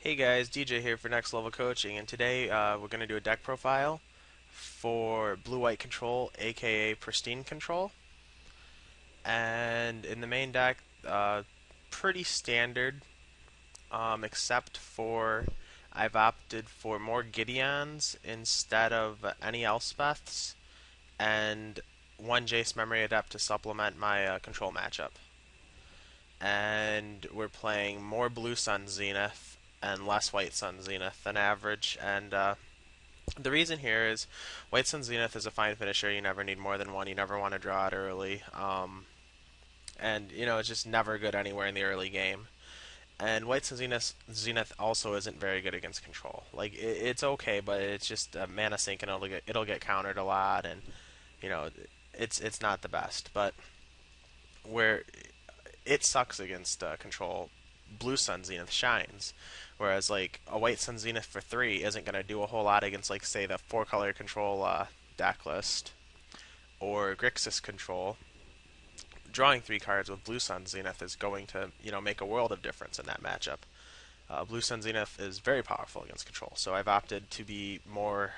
Hey guys, DJ here for Next Level Coaching, and today we're going to do a deck profile for blue-white control, aka Pristine control. And in the main deck, pretty standard, except for I've opted for more Gideons instead of any Elspeths, and one Jace Memory Adept to supplement my control matchup. And we're playing more Blue Sun Zenith and less White Sun Zenith than average, and the reason here is White Sun Zenith is a fine finisher. You never need more than one. You never want to draw it early. And it's just never good anywhere in the early game. And White Sun Zenith also isn't very good against control. Like it's okay, but it's just a mana sink, and it'll get countered a lot, and you know it's not the best. But where it sucks against control, Blue Sun Zenith shines. Whereas like a White Sun Zenith for 3 isn't going to do a whole lot against like say the 4-color control deck list or Grixis control. Drawing 3 cards with Blue Sun Zenith is going to make a world of difference in that matchup. Blue Sun Zenith is very powerful against control, so I've opted to be more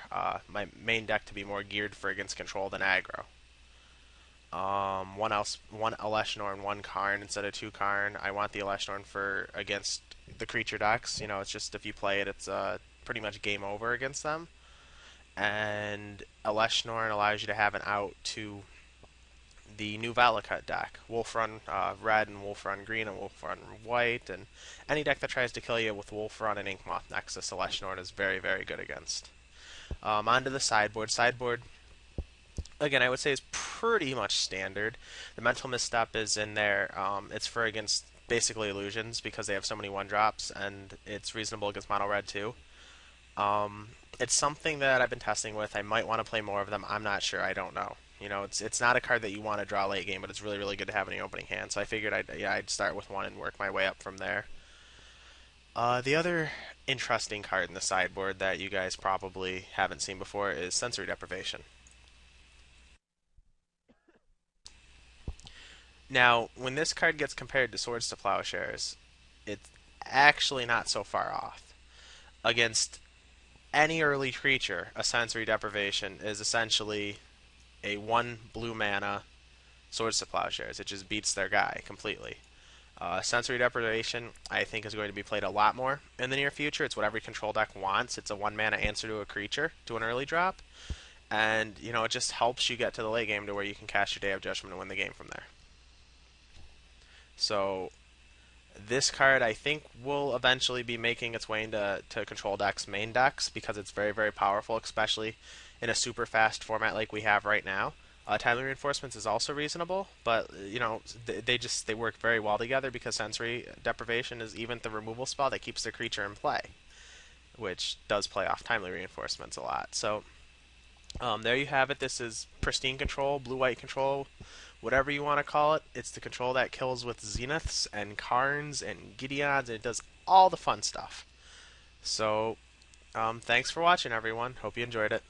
my main deck to be more geared for against control than aggro. One Eleshnorn, one Karn instead of 2 Karn. I want the Eleshnorn for against the creature decks. It's just if you play it, it's pretty much game over against them. And Eleshnorn allows you to have an out to the new Valakut deck. Wolf Run Red and Wolf Run Green and Wolf Run White. And any deck that tries to kill you with Wolf Run and Inkmoth Nexus, Eleshnorn is very, very good against. Onto the sideboard. Sideboard, again, I would say is pretty much standard. The Mental Misstep is in there. It's for against basically illusions because they have so many 1-drops, and it's reasonable against mono red too. It's something that I've been testing with. I might want to play more of them. I'm not sure. I don't know. It's not a card that you want to draw late game, but it's really, really good to have in the opening hand. So I figured I'd start with one and work my way up from there. The other interesting card in the sideboard that you guys probably haven't seen before is Sensory Deprivation. Now, when this card gets compared to Swords to Plowshares, it's actually not so far off. Against any early creature, a Sensory Deprivation is essentially a 1 blue mana Swords to Plowshares. It just beats their guy completely. Sensory Deprivation, I think, is going to be played a lot more in the near future. It's what every control deck wants. It's a 1 mana answer to a creature, to an early drop. And, it just helps you get to the late game to where you can cast your Day of Judgment and win the game from there. So this card, I think, will eventually be making its way into control decks' main decks because it's very, very powerful, especially in a super fast format like we have right now. Timely Reinforcements is also reasonable, but they work very well together because Sensory Deprivation is even the removal spell that keeps the creature in play, which does play off Timely Reinforcements a lot. So there you have it. This is Pristine control, blue-white control, whatever you want to call it. It's the control that kills with Zeniths and Karns and Gideons, and it does all the fun stuff. So, thanks for watching, everyone. Hope you enjoyed it.